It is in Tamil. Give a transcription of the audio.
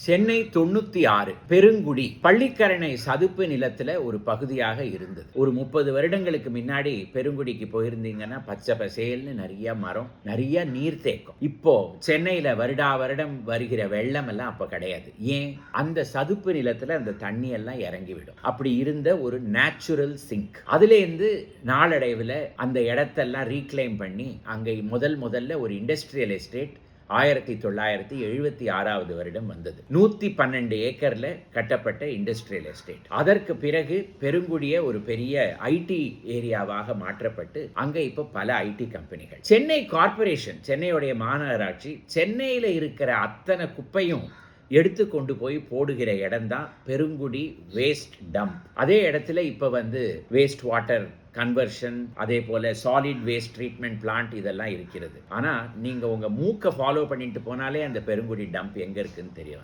சென்னை 96 பெருங்குடி பள்ளிக்கரணை சதுப்பு நிலத்துல ஒரு பகுதியாக இருந்தது. ஒரு 30 வருடங்களுக்கு முன்னாடி பெருங்குடிக்கு போயிருந்தீங்கன்னா பச்சை பசேல்னு நிறைய மரம், நிறைய நீர்த்தேக்கம். இப்போ சென்னையில வருடா வருடம் வருகிற வெள்ளம் எல்லாம் அப்ப கிடையாது. ஏன்? அந்த சதுப்பு நிலத்துல அந்த தண்ணி எல்லாம் இறங்கிவிடும். அப்படி இருந்த ஒரு நேச்சுரல் சிங்க். அதுல இருந்து நாளடைவில் அந்த இடத்தெல்லாம் ரீக்ளைம் பண்ணி அங்கே முதல்ல ஒரு இண்டஸ்ட்ரியல் எஸ்டேட் 1976 வருடம் வந்தது. 112 ஏக்கர்ல கட்டப்பட்ட இண்டஸ்ட்ரியல் எஸ்டேட். அதற்கு பிறகு பெருங்குடிய ஒரு பெரிய ஐடி ஏரியாவாக மாற்றப்பட்டு அங்க இப்ப பல ஐடி கம்பெனிகள். சென்னை கார்ப்பரேஷன், சென்னையுடைய மாநகராட்சி சென்னையில இருக்கிற அத்தனை குப்பையும் எடுத்து கொண்டு போய் போடுகிற இடம் தான் பெருங்குடி வேஸ்ட் டம்ப். அதே இடத்துல இப்ப வேஸ்ட் வாட்டர் கன்வர்ஷன், அதே போல சாலிட் வேஸ்ட் ட்ரீட்மெண்ட் பிளான்ட் இதெல்லாம் இருக்கிறது. ஆனா நீங்க உங்க மூக்க ஃபாலோ பண்ணிட்டு போனாலே அந்த பெருங்குடி டம்ப் எங்க இருக்குன்னு தெரியும்.